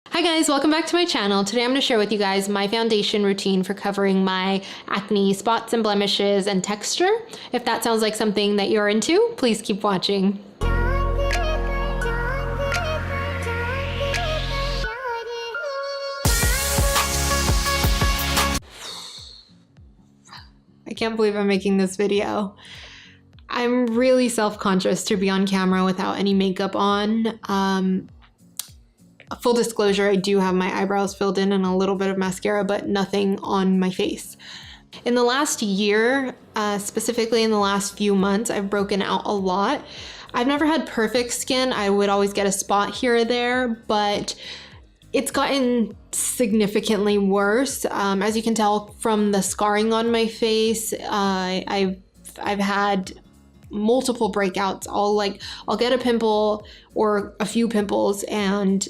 Hi guys, welcome back to my channel. Today I'm going to share with you guys my foundation routine for covering my acne spots and blemishes and texture. If that sounds like something that you're into, please keep watching. I can't believe I'm making this video. I'm really self-conscious to be on camera without any makeup on. Full disclosure, I do have my eyebrows filled in and a little bit of mascara, but nothing on my face. In the last year, specifically in the last few months, I've broken out a lot. I've never had perfect skin. I would always get a spot here or there, but it's gotten significantly worse. As you can tell from the scarring on my face, I've had multiple breakouts. I'll get a pimple or a few pimples, and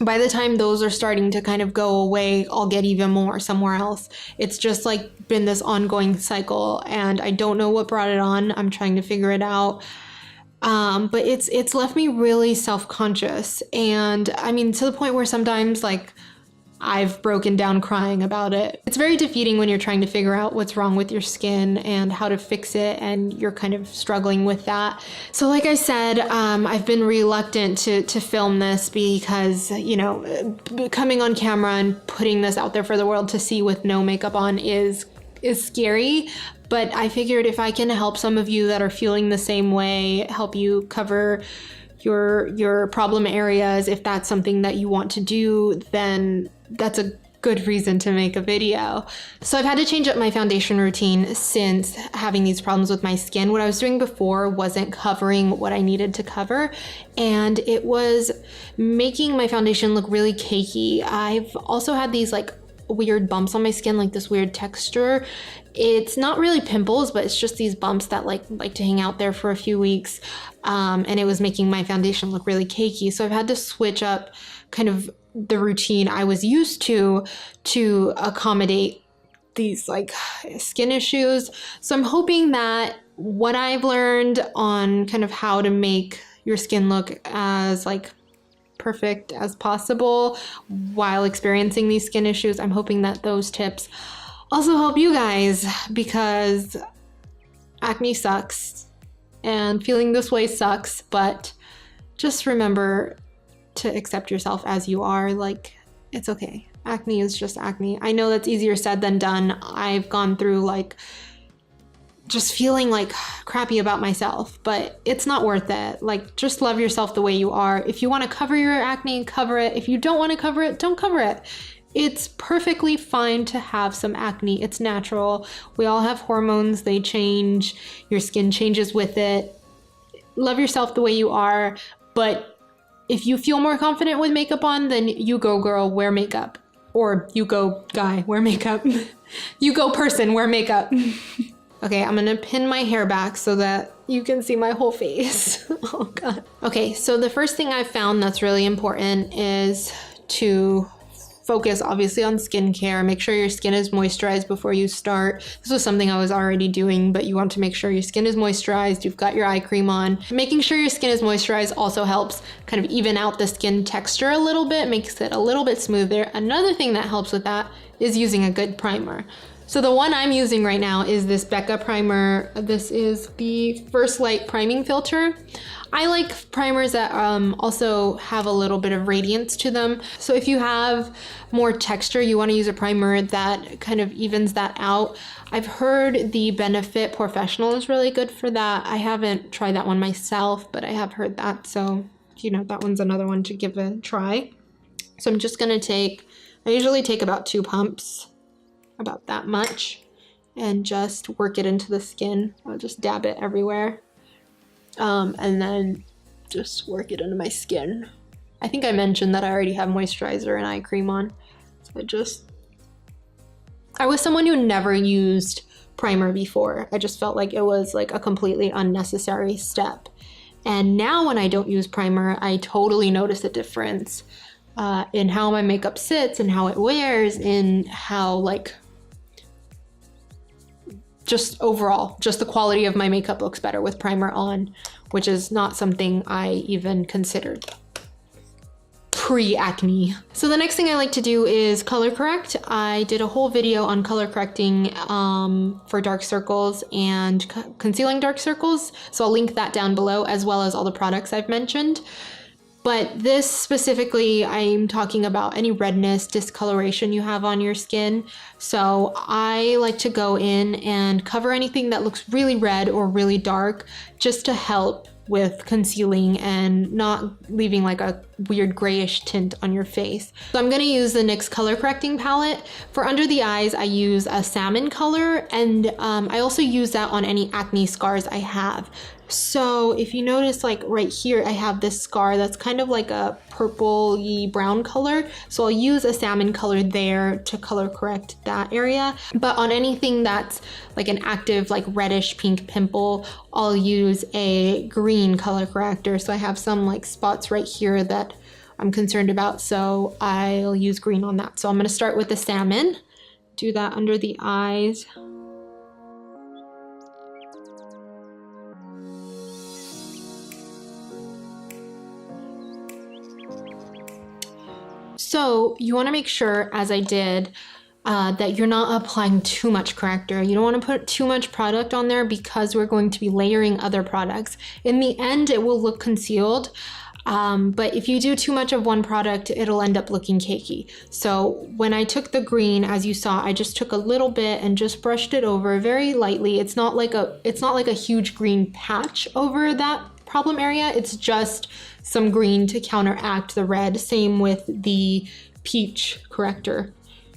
by the time those are starting to kind of go away, I'll get even more somewhere else. It's just like been this ongoing cycle, and I don't know what brought it on. I'm trying to figure it out. But it's left me really self-conscious, and I mean, to the point where sometimes like I've broken down crying about it. It's very defeating when you're trying to figure out what's wrong with your skin and how to fix it, and you're kind of struggling with that. So like I said, I've been reluctant to film this because, you know, coming on camera and putting this out there for the world to see with no makeup on is scary. But I figured if I can help some of you that are feeling the same way, help you cover your problem areas, if that's something that you want to do, then that's a good reason to make a video. So I've had to change up my foundation routine since having these problems with my skin. What I was doing before wasn't covering what I needed to cover, and it was making my foundation look really cakey. I've also had these like weird bumps on my skin, like this weird texture. It's not really pimples, but it's just these bumps that like to hang out there for a few weeks. And it was making my foundation look really cakey. So I've had to switch up kind of the routine I was used to accommodate these like skin issues. So I'm hoping that what I've learned on kind of how to make your skin look as like perfect as possible while experiencing these skin issues, I'm hoping that those tips also help you guys, because acne sucks and feeling this way sucks, but just remember to accept yourself as you are. Like, it's okay. Acne is just acne. I know that's easier said than done. I've gone through like just feeling like crappy about myself, but it's not worth it. Like, just love yourself the way you are. If you want to cover your acne, cover it. If you don't want to cover it, don't cover it. It's perfectly fine to have some acne. It's natural. We all have hormones. They change. Your skin changes with it. Love yourself the way you are. But if you feel more confident with makeup on, then you go girl, wear makeup. Or you go guy, wear makeup. You go person, wear makeup. Okay, I'm gonna pin my hair back so that you can see my whole face. Oh God. Okay, so the first thing I've found that's really important is to focus obviously on skincare. Make sure your skin is moisturized before you start. This was something I was already doing, but you want to make sure your skin is moisturized, you've got your eye cream on. Making sure your skin is moisturized also helps kind of even out the skin texture a little bit, makes it a little bit smoother. Another thing that helps with that is using a good primer. So the one I'm using right now is this Becca primer. This is the First Light priming filter. I like primers that also have a little bit of radiance to them. So if you have more texture, you want to use a primer that kind of evens that out. I've heard the Benefit Professional is really good for that. I haven't tried that one myself, but I have heard that. So, you know, that one's another one to give a try. So I'm just going to I usually take about 2 pumps, about that much, and just work it into the skin. I'll just dab it everywhere. And then just work it into my skin. I think I mentioned that I already have moisturizer and eye cream on. So I was someone who never used primer before. I just felt like it was like a completely unnecessary step. And now when I don't use primer, I totally notice a difference in how my makeup sits and how it wears, in how like just overall, just the quality of my makeup looks better with primer on, which is not something I even considered. pre-acne. So the next thing I like to do is color correct. I did a whole video on color correcting for dark circles and concealing dark circles. So I'll link that down below, as well as all the products I've mentioned. But this specifically, I'm talking about any redness, discoloration you have on your skin. So I like to go in and cover anything that looks really red or really dark, just to help with concealing and not leaving like a weird grayish tint on your face. So I'm gonna use the NYX color correcting palette. For under the eyes, I use a salmon color, and I also use that on any acne scars I have. So if you notice, like right here, I have this scar that's kind of like a purpley brown color. So I'll use a salmon color there to color correct that area. But on anything that's like an active, like reddish pink pimple, I'll use a green color corrector. So I have some like spots right here that I'm concerned about, so I'll use green on that. So I'm gonna start with the salmon, do that under the eyes. So you want to make sure, as I did, that you're not applying too much corrector. You don't want to put too much product on there, because we're going to be layering other products. In the end, it will look concealed, but if you do too much of one product, it'll end up looking cakey. So when I took the green, as you saw, I just took a little bit and just brushed it over very lightly. It's not like a huge green patch over that problem area. It's just some green to counteract the red. Same with the peach corrector.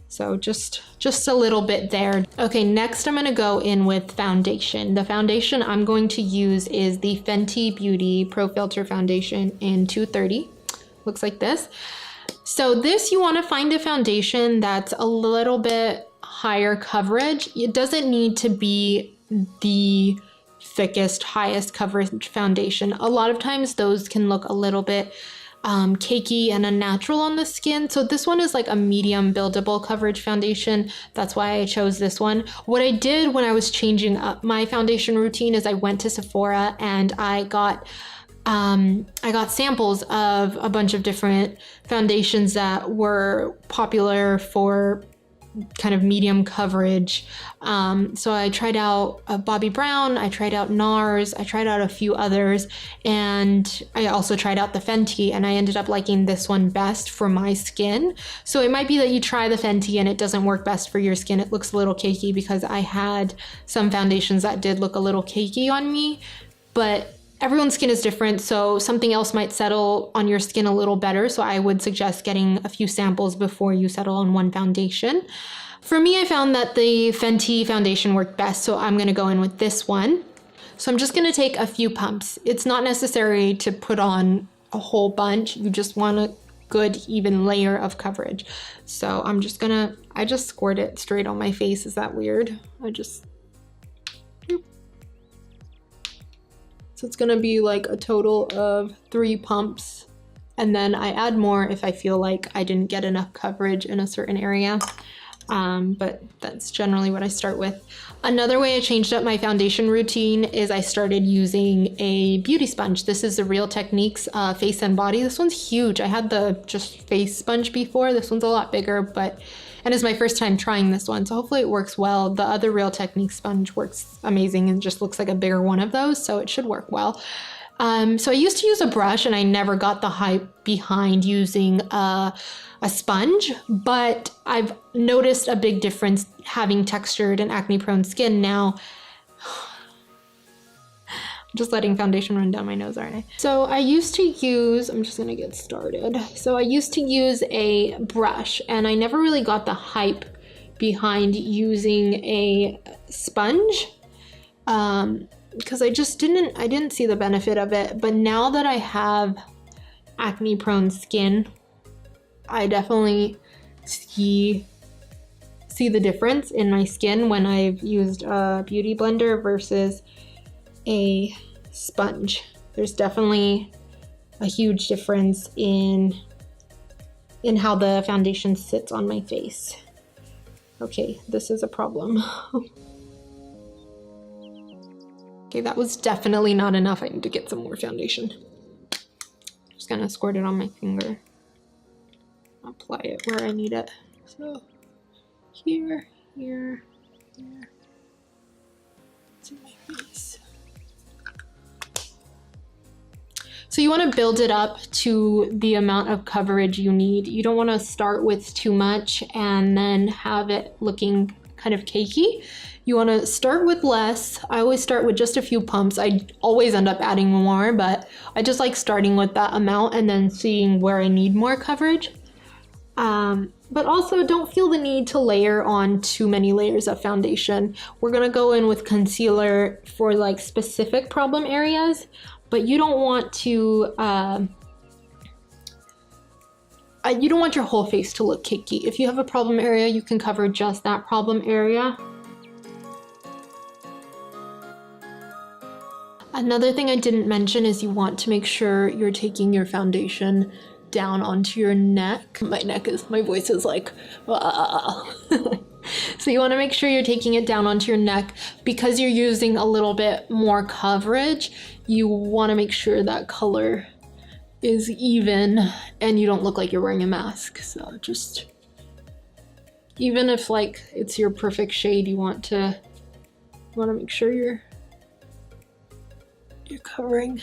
So just a little bit there. Okay, next I'm gonna go in with foundation. The foundation I'm going to use is the Fenty Beauty Pro Filter Foundation in 230. Looks like this. So this, you wanna find a foundation that's a little bit higher coverage. It doesn't need to be the thickest, highest coverage foundation. A lot of times those can look a little bit cakey and unnatural on the skin. So this one is like a medium buildable coverage foundation. That's why I chose this one. What I did when I was changing up my foundation routine is I went to Sephora and I got samples of a bunch of different foundations that were popular for kind of medium coverage. So I tried out Bobbi Brown, I tried out NARS, I tried out a few others, and I also tried out the Fenty, and I ended up liking this one best for my skin. So it might be that you try the Fenty and it doesn't work best for your skin. It looks a little cakey, because I had some foundations that did look a little cakey on me, but everyone's skin is different, so something else might settle on your skin a little better. So I would suggest getting a few samples before you settle on one foundation. For me, I found that the Fenty foundation worked best, so I'm gonna go in with this one. So I'm just gonna take a few pumps. It's not necessary to put on a whole bunch. You just want a good even layer of coverage. So I just squirt it straight on my face. Is that weird? So it's gonna be like a total of 3 pumps, and then I add more if I feel like I didn't get enough coverage in a certain area. But that's generally what I start with. Another way I changed up my foundation routine is I started using a beauty sponge. This is the Real Techniques Face and Body. This one's huge. I had the just face sponge before. This one's a lot bigger, and it's my first time trying this one, so hopefully it works well. The other Real Techniques sponge works amazing and just looks like a bigger one of those, so it should work well. So I used to use a brush, and I never got the hype behind using a sponge, but I've noticed a big difference having textured and acne-prone skin now. I'm just letting foundation run down my nose, aren't I? So I used to use, I'm just gonna get started. So I used to use a brush, and I never really got the hype behind using a sponge, because I didn't see the benefit of it. But now that I have acne prone skin, I definitely see the difference in my skin when I've used a beauty blender versus a sponge. There's definitely a huge difference in how the foundation sits on my face. Okay, this is a problem. Okay, that was definitely not enough. I need to get some more foundation. Just gonna squirt it on my finger. apply it where I need it. So here, here, here, to my face. So you want to build it up to the amount of coverage you need. You don't want to start with too much and then have it looking kind of cakey. You want to start with less. I always start with just a few pumps. I always end up adding more, but I just like starting with that amount and then seeing where I need more coverage. But also don't feel the need to layer on too many layers of foundation. We're gonna go in with concealer for like specific problem areas, but you don't want to, you don't want your whole face to look cakey. If you have a problem area, you can cover just that problem area. Another thing I didn't mention is you want to make sure you're taking your foundation down onto your neck. My voice is like, So you want to make sure you're taking it down onto your neck because you're using a little bit more coverage. You want to make sure that color is even and you don't look like you're wearing a mask. So just, even if like it's your perfect shade, you want to make sure you're covering,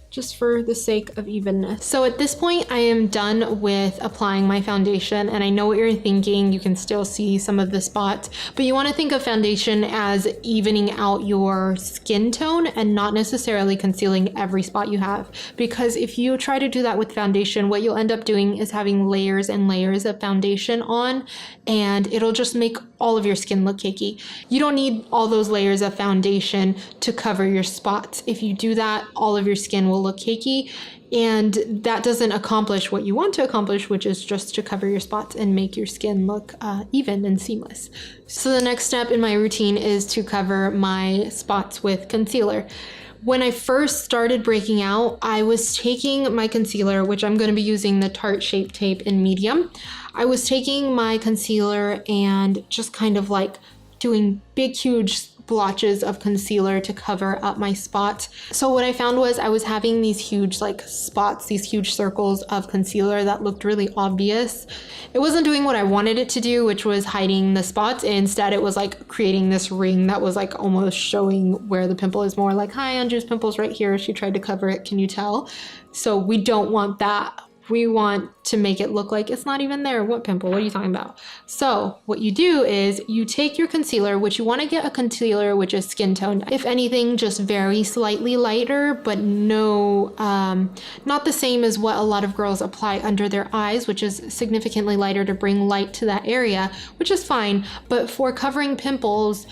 just for the sake of evenness. So at this point, I am done with applying my foundation, and I know what you're thinking. You can still see some of the spots, but you want to think of foundation as evening out your skin tone and not necessarily concealing every spot you have. Because if you try to do that with foundation, what you'll end up doing is having layers and layers of foundation on, and it'll just make all of your skin look cakey. You don't need all those layers of foundation to cover your spots. If you do that, all of your skin will look cakey, and that doesn't accomplish what you want to accomplish, which is just to cover your spots and make your skin look even and seamless. So the next step in my routine is to cover my spots with concealer. When I first started breaking out, I was taking my concealer, which I'm going to be using the Tarte Shape Tape in medium. I was taking my concealer and just kind of like doing big, huge blotches of concealer to cover up my spots. So what I found was I was having these huge like spots, these huge circles of concealer that looked really obvious. It wasn't doing what I wanted it to do, which was hiding the spots. Instead, it was like creating this ring that was like almost showing where the pimple is more like, hi, Anju's pimple's right here. She tried to cover it. Can you tell? So we don't want that. We want to make it look like it's not even there. What pimple? What are you talking about? So what you do is you take your concealer, which you want to get a concealer which is skin toned. If anything, just very slightly lighter, but no, not the same as what a lot of girls apply under their eyes, which is significantly lighter to bring light to that area, which is fine. But for covering pimples,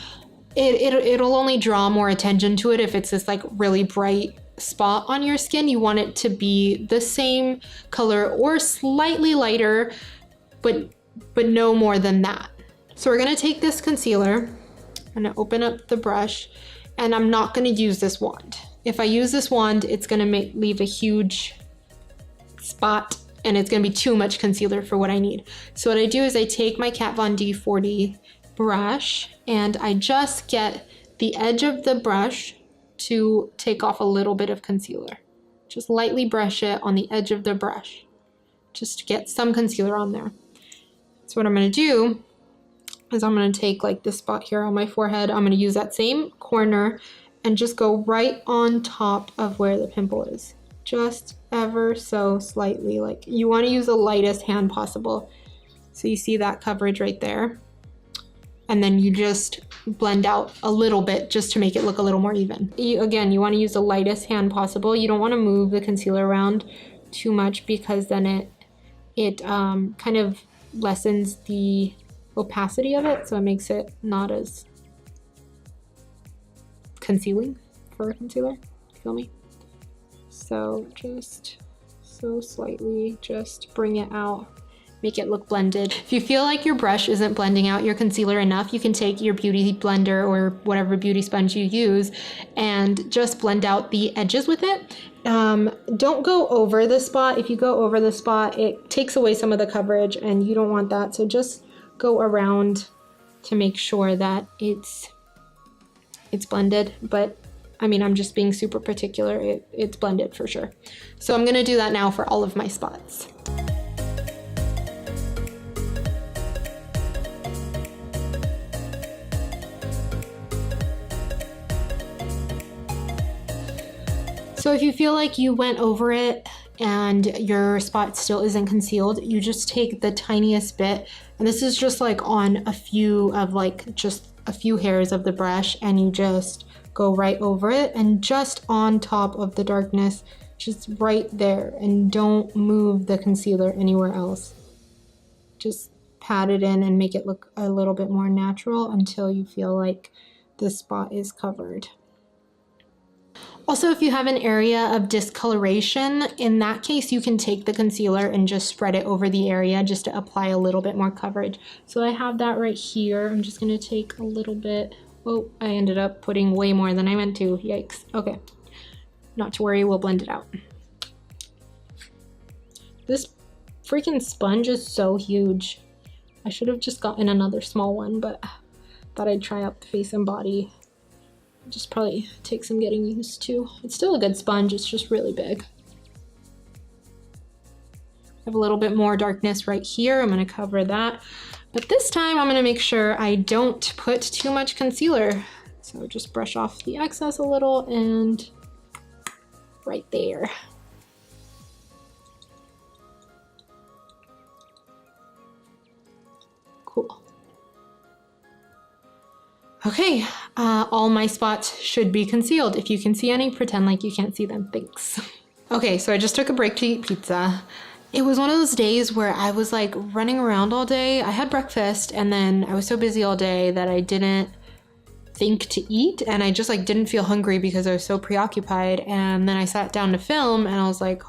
it'll only draw more attention to it if it's this like really bright spot on your skin. You want it to be the same color or slightly lighter, but no more than that. So we're gonna take this concealer, I'm gonna open up the brush, and I'm not gonna use this wand. If I use this wand, it's gonna leave a huge spot and it's gonna be too much concealer for what I need. So what I do is I take my Kat Von D 40 brush and I just get the edge of the brush to take off a little bit of concealer. Just lightly brush it on the edge of the brush, just to get some concealer on there. So what I'm gonna do is I'm gonna take like this spot here on my forehead, I'm gonna use that same corner and just go right on top of where the pimple is. Just ever so slightly, like you wanna use the lightest hand possible. So you see that coverage right there. And then you just blend out a little bit just to make it look a little more even. Again, you want to use the lightest hand possible. You don't want to move the concealer around too much because then it kind of lessens the opacity of it, so it makes it not as concealing for a concealer. Feel me? So just so slightly, just bring it out. Make it look blended. If you feel like your brush isn't blending out your concealer enough, you can take your beauty blender or whatever beauty sponge you use and just blend out the edges with it. Don't go over the spot. If you go over the spot, it takes away some of the coverage and you don't want that. So just go around to make sure that it's blended. But I mean, I'm just being super particular. It's blended for sure. So I'm gonna do that now for all of my spots. So if you feel like you went over it and your spot still isn't concealed, you just take the tiniest bit, and this is just like on a few of like just a few hairs of the brush, and you just go right over it and just on top of the darkness, just right there, and don't move the concealer anywhere else. Just pat it in and make it look a little bit more natural until you feel like the spot is covered. Also, if you have an area of discoloration, in that case, you can take the concealer and just spread it over the area just to apply a little bit more coverage. So I have that right here. I'm just gonna take a little bit. Oh, I ended up putting way more than I meant to. Yikes. Okay, not to worry, we'll blend it out. This freaking sponge is so huge. I should have just gotten another small one, but thought I'd try out the face and body. Just probably take some getting used to. It's still a good sponge, it's just really big. I have a little bit more darkness right here. I'm gonna cover that. But this time I'm gonna make sure I don't put too much concealer. So just brush off the excess a little and right there. Cool. Okay, all my spots should be concealed. If you can see any, pretend like you can't see them. Thanks. Okay, so I just took a break to eat pizza. It was one of those days where I was like running around all day. I had breakfast and then I was so busy all day that I didn't think to eat, and I just like didn't feel hungry because I was so preoccupied. And then I sat down to film and I was like,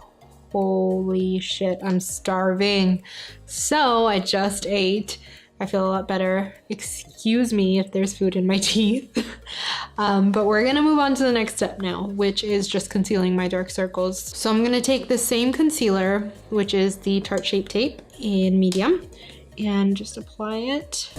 holy shit, I'm starving. So I just ate. I feel a lot better. Excuse me if there's food in my teeth. But we're gonna move on to the next step now, which is just concealing my dark circles. So I'm gonna take the same concealer, which is the Tarte Shape Tape in medium, and just apply it.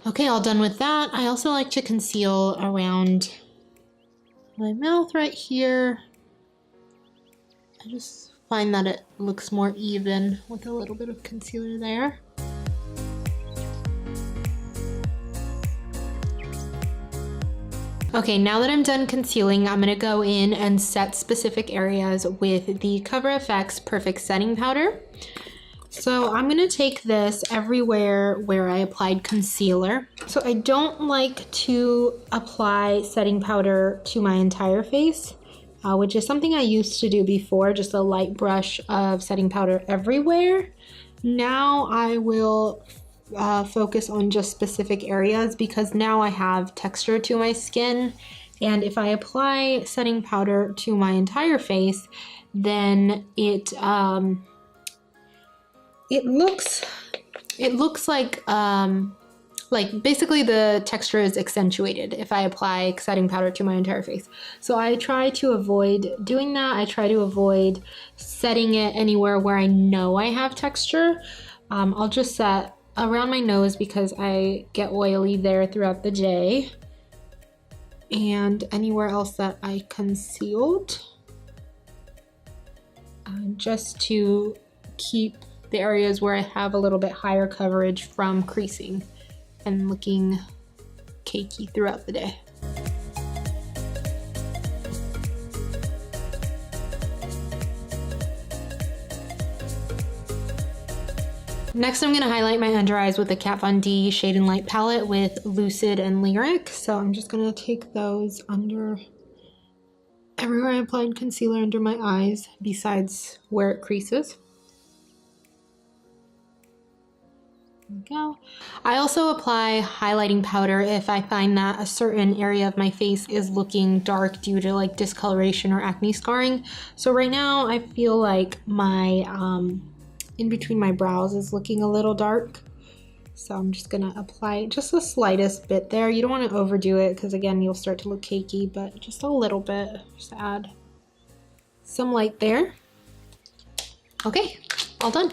Okay, all done with that. I also like to conceal around my mouth right here. I just find that it looks more even with a little bit of concealer there. Okay, now that I'm done concealing, I'm gonna go in and set specific areas with the Cover FX Perfect Setting Powder. So I'm gonna take this everywhere where I applied concealer. So I don't like to apply setting powder to my entire face, which is something I used to do before, just a light brush of setting powder everywhere. Now I will focus on just specific areas because now I have texture to my skin. And if I apply setting powder to my entire face, then it looks like basically the texture is accentuated if I apply setting powder to my entire face. So I try to avoid doing that. I try to avoid setting it anywhere where I know I have texture. I'll just set around my nose because I get oily there throughout the day, and anywhere else that I concealed, just to keep the areas where I have a little bit higher coverage from creasing and looking cakey throughout the day. Next, I'm gonna highlight my under eyes with the Kat Von D Shade and Light palette with Lucid and Lyric. So I'm just gonna take those under everywhere I applied concealer under my eyes besides where it creases. There we go. I also apply highlighting powder if I find that a certain area of my face is looking dark due to like discoloration or acne scarring. So right now I feel like my in between my brows is looking a little dark. So I'm just gonna apply just the slightest bit there. You don't want to overdo it because again you'll start to look cakey, but just a little bit, just add some light there. Okay, all done.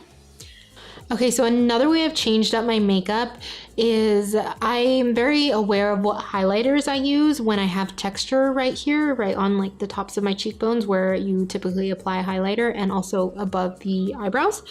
Okay, so another way I've changed up my makeup is I'm very aware of what highlighters I use when I have texture right here, right on like the tops of my cheekbones where you typically apply a highlighter, and also above the eyebrows.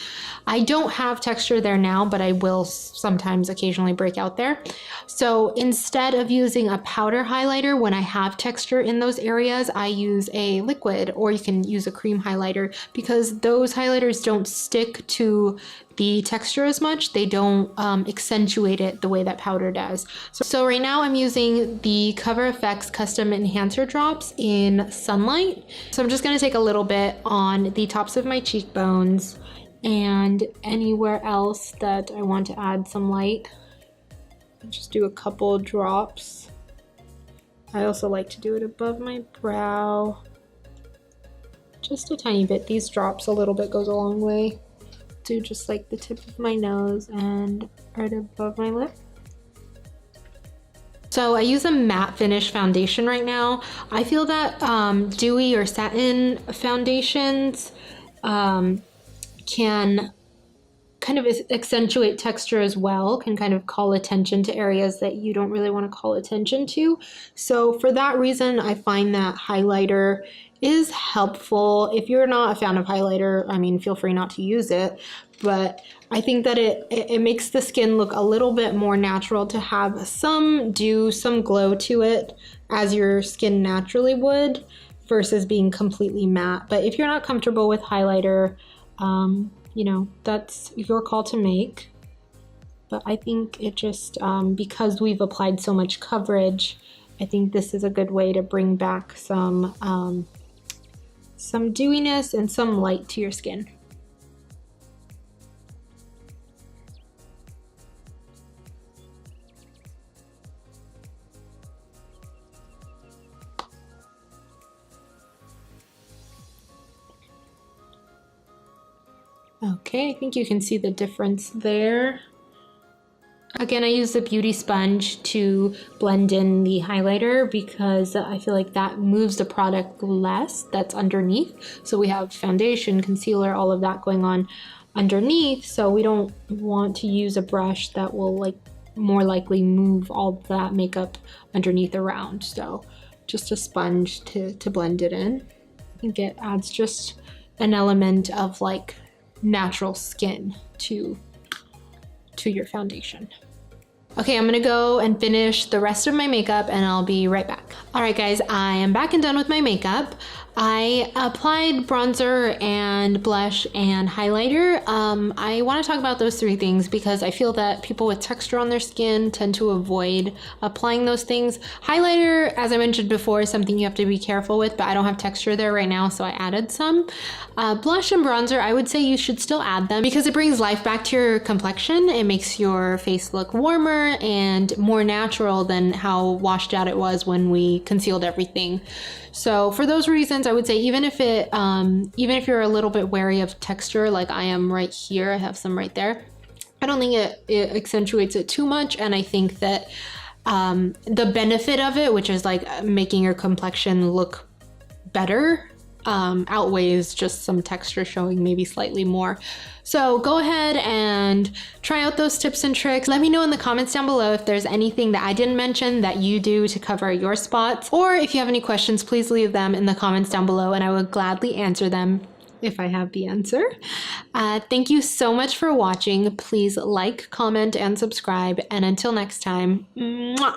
I don't have texture there now, but I will sometimes occasionally break out there. So instead of using a powder highlighter when I have texture in those areas, I use a liquid, or you can use a cream highlighter, because those highlighters don't stick to the texture as much. They don't accentuate it the way that powder does. So right now I'm using the Cover FX Custom Enhancer Drops in Sunlight. So I'm just gonna take a little bit on the tops of my cheekbones and anywhere else that I want to add some light. Just do a couple drops. I also like to do it above my brow. Just a tiny bit. These drops a little bit goes a long way. Do just like the tip of my nose and right above my lip. So I use a matte finish foundation right now. I feel that dewy or satin foundations can kind of accentuate texture as well, can kind of call attention to areas that you don't really want to call attention to. So for that reason, I find that highlighter is helpful. If you're not a fan of highlighter, I mean, feel free not to use it, but I think that it makes the skin look a little bit more natural to have some dew, some glow to it, as your skin naturally would, versus being completely matte. But if you're not comfortable with highlighter, you know, that's your call to make. But I think it just, because we've applied so much coverage, I think this is a good way to bring back some dewiness and some light to your skin. Okay, I think you can see the difference there. Again, I use the beauty sponge to blend in the highlighter because I feel like that moves the product less that's underneath. So we have foundation, concealer, all of that going on underneath. So we don't want to use a brush that will like more likely move all that makeup underneath around. So just a sponge to blend it in. I think it adds just an element of like natural skin to your foundation. Okay, I'm gonna go and finish the rest of my makeup and I'll be right back. All right guys, I am back and done with my makeup. I applied bronzer and blush and highlighter. I want to talk about those three things because I feel that people with texture on their skin tend to avoid applying those things. Highlighter, as I mentioned before, is something you have to be careful with, but I don't have texture there right now, so I added some. Blush and bronzer, I would say you should still add them because it brings life back to your complexion. It makes your face look warmer and more natural than how washed out it was when we concealed everything. So for those reasons, I would say even if you're a little bit wary of texture, like I am right here, I have some right there, I don't think it accentuates it too much. And I think that the benefit of it, which is like making your complexion look better, outweighs just some texture showing maybe slightly more. So go ahead and try out those tips and tricks. Let me know in the comments down below if there's anything that I didn't mention that you do to cover your spots, or if you have any questions, please leave them in the comments down below and I will gladly answer them if I have the answer. Thank you so much for watching. Please like, comment, and subscribe. And until next time, mwah!